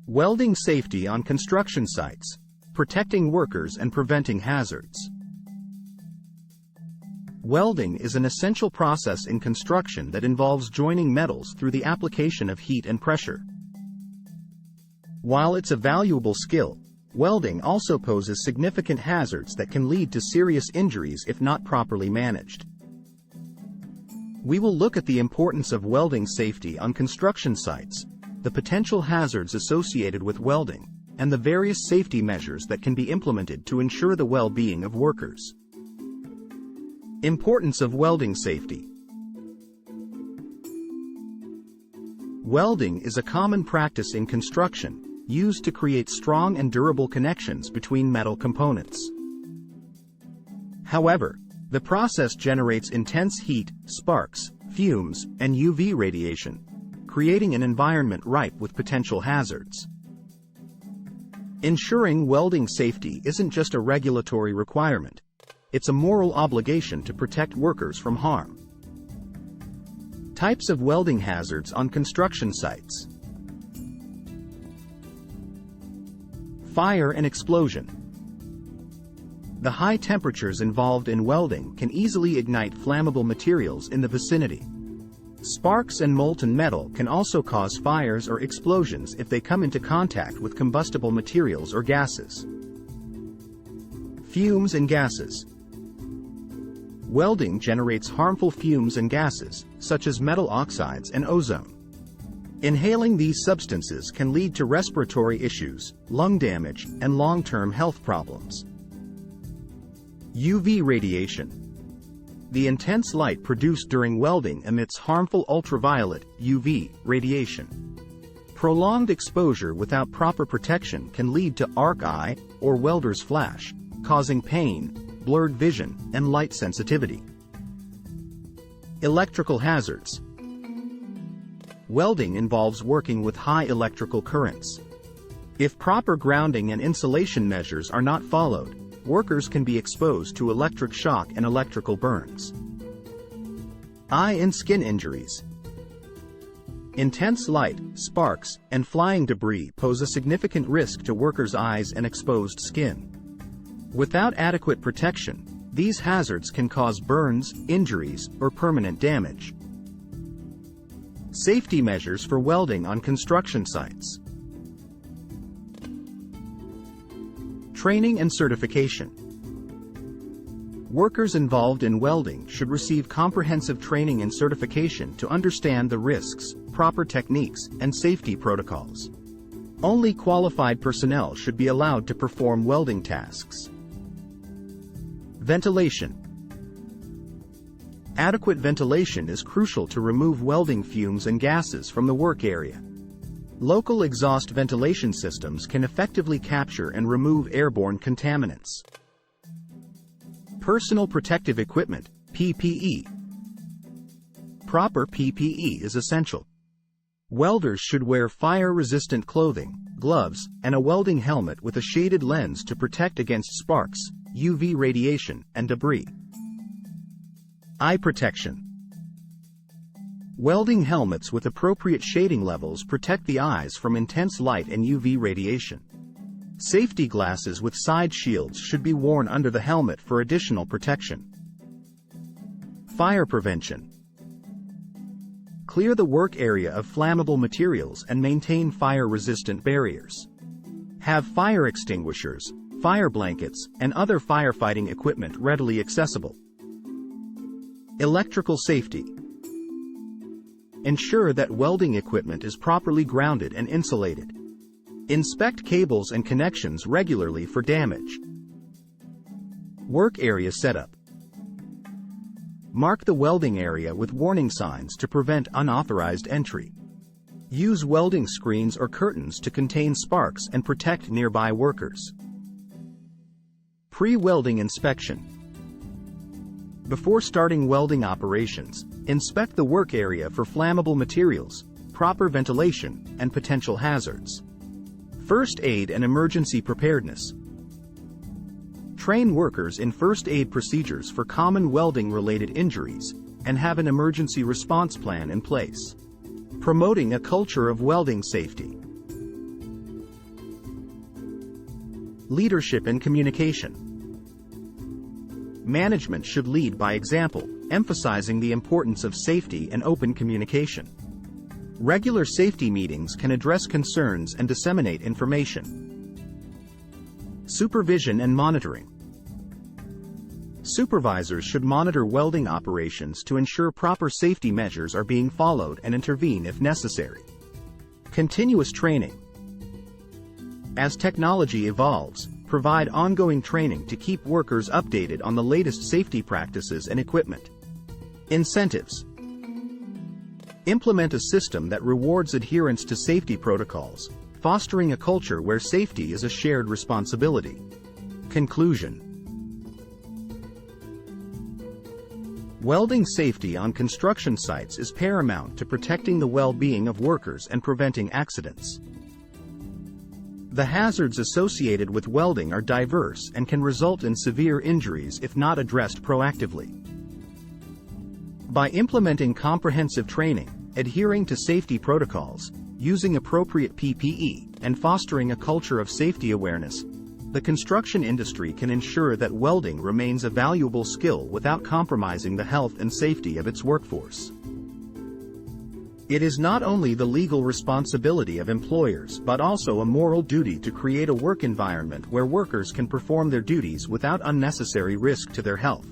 Welding safety on construction sites, protecting workers and preventing hazards. Welding is an essential process in construction that involves joining metals through the application of heat and pressure. While it's a valuable skill, welding also poses significant hazards that can lead to serious injuries if not properly managed. We will look at the importance of welding safety on construction sites, the potential hazards associated with welding, and the various safety measures that can be implemented to ensure the well-being of workers. Importance of welding safety. Welding is a common practice in construction, used to create strong and durable connections between metal components. However, the process generates intense heat, sparks, fumes, and UV radiation, creating an environment ripe with potential hazards. Ensuring welding safety isn't just a regulatory requirement, it's a moral obligation to protect workers from harm. Types of welding hazards on construction sites. Fire and explosion. The high temperatures involved in welding can easily ignite flammable materials in the vicinity. Sparks and molten metal can also cause fires or explosions if they come into contact with combustible materials or gases. Fumes and gases. Welding generates harmful fumes and gases, such as metal oxides and ozone. Inhaling these substances can lead to respiratory issues, lung damage, and long-term health problems. UV radiation. The intense light produced during welding emits harmful ultraviolet (UV) radiation. Prolonged exposure without proper protection can lead to arc eye or welder's flash, causing pain, blurred vision, and light sensitivity. Electrical hazards. Welding involves working with high electrical currents. If proper grounding and insulation measures are not followed, workers can be exposed to electric shock and electrical burns. Eye and skin injuries. Intense light, sparks, and flying debris pose a significant risk to workers' eyes and exposed skin. Without adequate protection, these hazards can cause burns, injuries, or permanent damage. Safety measures for welding on construction sites. Training and certification. Workers involved in welding should receive comprehensive training and certification to understand the risks, proper techniques, and safety protocols. Only qualified personnel should be allowed to perform welding tasks. Ventilation. Adequate ventilation is crucial to remove welding fumes and gases from the work area. Local exhaust ventilation systems can effectively capture and remove airborne contaminants. Personal protective equipment, PPE. Proper PPE is essential. Welders should wear fire-resistant clothing, gloves, and a welding helmet with a shaded lens to protect against sparks, UV radiation, and debris. Eye protection. Welding helmets with appropriate shading levels protect the eyes from intense light and UV radiation. Safety glasses with side shields should be worn under the helmet for additional protection. Fire prevention. Clear the work area of flammable materials and maintain fire-resistant barriers. Have fire extinguishers, fire blankets, and other firefighting equipment readily accessible. Electrical safety. Ensure that welding equipment is properly grounded and insulated. Inspect cables and connections regularly for damage. Work area setup. Mark the welding area with warning signs to prevent unauthorized entry. Use welding screens or curtains to contain sparks and protect nearby workers. Pre-welding inspection. Before starting welding operations, inspect the work area for flammable materials, proper ventilation, and potential hazards. First aid and emergency preparedness. Train workers in first aid procedures for common welding-related injuries, and have an emergency response plan in place. Promoting a culture of welding safety. Leadership and communication. Management should lead by example, emphasizing the importance of safety and open communication. Regular safety meetings can address concerns and disseminate information. Supervision and monitoring. Supervisors should monitor welding operations to ensure proper safety measures are being followed and intervene if necessary. Continuous training. As technology evolves, provide ongoing training to keep workers updated on the latest safety practices and equipment. Incentives. Implement a system that rewards adherence to safety protocols, fostering a culture where safety is a shared responsibility. Conclusion. Welding safety on construction sites is paramount to protecting the well-being of workers and preventing accidents. The hazards associated with welding are diverse and can result in severe injuries if not addressed proactively. By implementing comprehensive training, adhering to safety protocols, using appropriate PPE, and fostering a culture of safety awareness, the construction industry can ensure that welding remains a valuable skill without compromising the health and safety of its workforce. It is not only the legal responsibility of employers but also a moral duty to create a work environment where workers can perform their duties without unnecessary risk to their health.